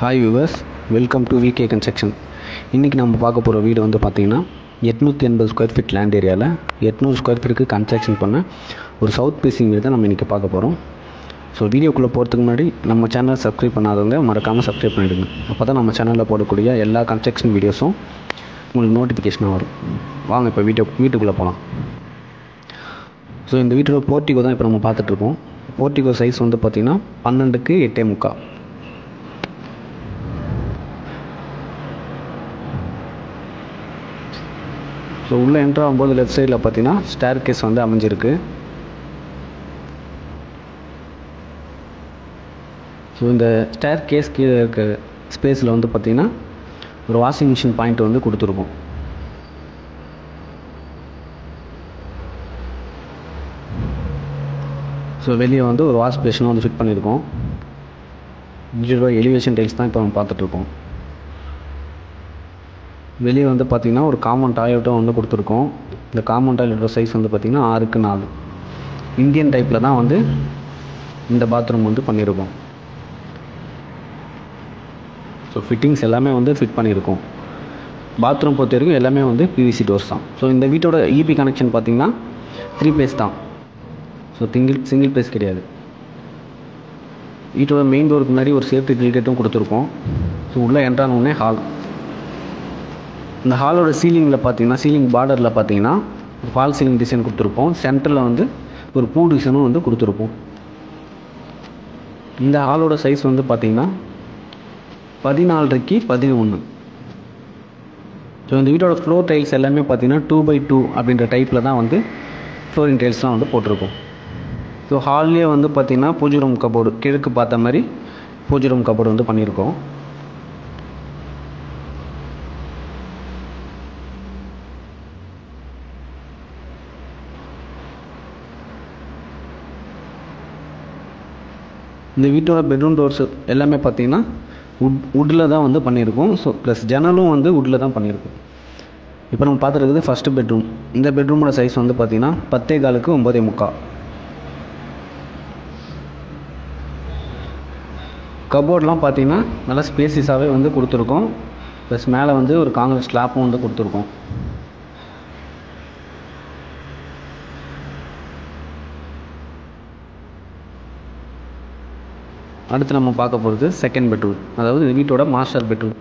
Hi viewers, welcome to VK construction. இன்றைக்கி நம்ம பார்க்க போகிற வீடு வந்து பார்த்திங்கன்னா 880 ஸ்கொயர் ஃபீட் லேண்ட் ஏரியாவில் 800 ஸ்கொயர் ஃபீட்டுக்கு கன்ஸ்ட்ரக்ஷன் பண்ண ஒரு சவுத் ஃபேஸிங் வீடு தான் நம்ம இன்றைக்கி பார்க்க போகிறோம். ஸோ வீடியோக்குள்ளே போகிறதுக்கு முன்னாடி நம்ம சேனலை சப்ஸ்கிரைப் பண்ணாதவங்க மறக்காமல் சப்ஸ்கிரைப் பண்ணிவிடுங்க. அப்போ தான் நம்ம சேனலில் போடக்கூடிய எல்லா கன்ஸ்ட்ரக்ஷன் வீடியோஸும் உங்களுக்கு நோட்டிஃபிகேஷனாக வரும். வாங்க இப்போ வீட்டுக்குள்ளே போகலாம். ஸோ இந்த வீட்டோட போர்ட்டிகோ தான் இப்போ நம்ம பார்த்துட்ருக்கோம். போர்ட்டிகோ சைஸ் வந்து பார்த்திங்கன்னா 12க்கு 8.75. ஸோ உள்ளே என்ட்ரு ஆகும்போது லெஃப்ட் சைடில் பார்த்தீங்கன்னா ஸ்டேர் கேஸ் வந்து அமைஞ்சிருக்கு. ஸோ இந்த ஸ்டேர் கேஸ் கீழே இருக்க ஸ்பேஸில் வந்து பார்த்திங்கன்னா ஒரு வாஷிங் மிஷின் பாயிண்ட் வந்து கொடுத்துருக்கோம். ஸோ வெளியே வந்து ஒரு வாஷ் பேஷனும் வந்து ஃபிட் பண்ணியிருக்கோம். இன்ஜினியர் எலிவேஷன் டைல்ஸ் தான் இப்போ நம்ம பார்த்துட்ருக்கோம். வெளியே வந்து பார்த்திங்கன்னா ஒரு காமன் டாய்லெட்டும் வந்து கொடுத்துருக்கோம். இந்த காமன் டாய்லெட்டோட சைஸ் வந்து பார்த்திங்கன்னா 6க்கு 4 இந்தியன் டைப்பில் தான் வந்து இந்த பாத்ரூம் வந்து பண்ணியிருக்கோம். ஸோ ஃபிட்டிங்ஸ் எல்லாமே வந்து ஃபிட் பண்ணியிருக்கோம். பாத்ரூம் பொறுத்த வரைக்கும் எல்லாமே வந்து பிவிசி டோர்ஸ் தான். ஸோ இந்த வீட்டோட இபி கனெக்ஷன் பார்த்திங்கன்னா 3 பேஸ் தான். ஸோ சிங்கிள் பேஸ் கிடையாது. வீட்டோட மெயின் டோருக்கு முன்னாடி ஒரு சேஃப்டி கிரிக்கெட்டும் கொடுத்துருக்கோம். ஸோ உள்ளே என்ட்ரானோடனே ஹால். இந்த ஹாலோட சீலிங்கில் பார்த்தீங்கன்னா சீலிங் பார்டரில் பார்த்தீங்கன்னா ஒரு ஃபால் சீலிங் டிசைன் கொடுத்துருப்போம். சென்டரில் வந்து ஒரு பூ டிசைனும் வந்து கொடுத்துருப்போம். இந்த ஹாலோட சைஸ் வந்து பார்த்திங்கன்னா 14க்கு 11. ஸோ இந்த வீட்டோட ஃப்ளோர் டைல்ஸ் எல்லாமே பார்த்திங்கன்னா 2x2 அப்படின்ற டைப்பில் தான் வந்து ஃப்ளோரிங் டைல்ஸ்லாம் வந்து போட்டிருக்கோம். ஸோ ஹால்லேயே வந்து பார்த்திங்கன்னா பூஜை ரூம் கபோர்டு கிழக்கு பார்த்த மாதிரி பூஜை ரூம் கபோர்டு வந்து பண்ணியிருக்கோம். இந்த வீட்டோட பெட்ரூம் டோர்ஸ் எல்லாமே பார்த்திங்கன்னா வுட்டில் தான் வந்து பண்ணியிருக்கோம். ஸோ ப்ளஸ் ஜன்னலும் வந்து வுட்டில் தான் பண்ணியிருக்கோம். இப்போ நம்ம பார்த்துருக்குது ஃபஸ்ட்டு பெட்ரூம். இந்த பெட்ரூமோட சைஸ் வந்து பார்த்திங்கன்னா 10.25க்கு 9.75. கபோர்ட்லாம் பார்த்திங்கன்னா நல்லா ஸ்பேசிஸாகவே வந்து கொடுத்துருக்கோம். ப்ளஸ் மேலே வந்து ஒரு காங்கிரீட் ஸ்லாப்பும் வந்து கொடுத்துருக்கோம். அடுத்து நம்ம பார்க்க போகிறது செகண்ட் பெட்ரூம், அதாவது இந்த வீட்டோட மாஸ்டர் பெட்ரூம்.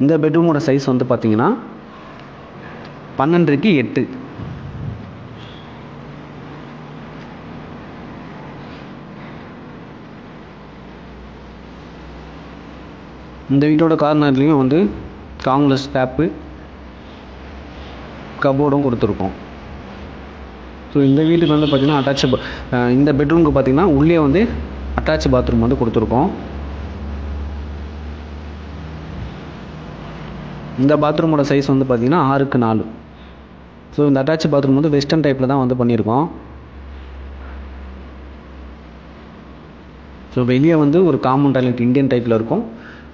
இந்த பெட்ரூமோட சைஸ் வந்து பார்த்திங்கன்னா 12க்கு 8. இந்த வீட்டோட கார்னர்லேயும் வந்து காங்கிரஸ் ஸ்லாப்பு கபோர்டும் கொடுத்துருக்கோம். ஸோ இந்த வீட்டுக்கு வந்து பார்த்திங்கன்னா இந்த பெட்ரூமுக்கு பார்த்திங்கன்னா உள்ளே வந்து அட்டாச் பாத்ரூம் வந்து கொடுத்துருக்கோம். இந்த பாத்ரூமோட சைஸ் வந்து பார்த்திங்கன்னா 6க்கு 4. ஸோ இந்த அட்டாச் பாத்ரூம் வந்து வெஸ்டர்ன் டைப்பில் தான் வந்து பண்ணியிருக்கோம். ஸோ வெளியே வந்து ஒரு காமன் டாய்லெட் இந்தியன் டைப்பில் இருக்கும்.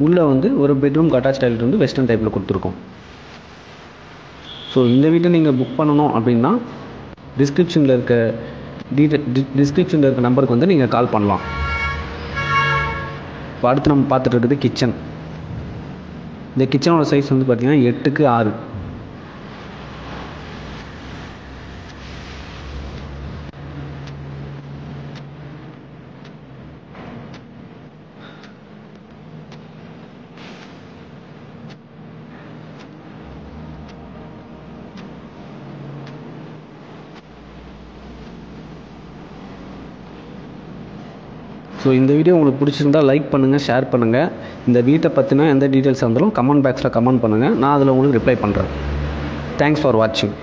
உள்ளே வந்து ஒரு பெட்ரூம்க்கு அட்டாச் டாய்லெட் வந்து வெஸ்டர்ன் டைப்பில் கொடுத்துருக்கோம். ஸோ இந்த வீட்டை நீங்கள் புக் பண்ணணும் அப்படின்னா டிஸ்கிரிப்ஷனில் இருக்க நம்பருக்கு வந்து நீங்கள் கால் பண்ணலாம். இப்போ அடுத்து நம்ம பார்த்துட்டு இருக்குது கிச்சன். இந்த கிச்சனோட சைஸ் வந்து பார்த்திங்கன்னா 8க்கு 6. ஸோ இந்த வீடியோ உங்களுக்கு பிடிச்சிருந்தால் லைக் பண்ணுங்கள், ஷேர் பண்ணுங்கள். இந்த வீட்டை பற்றினா எந்த டீட்டெயில்ஸாக இருந்தாலும் கமெண்ட் பாக்ஸில் கமெண்ட் பண்ணுங்கள். நான் அதில் உங்களுக்கு ரிப்ளை பண்ணுறேன். தேங்க்ஸ் ஃபார் வாட்சிங்.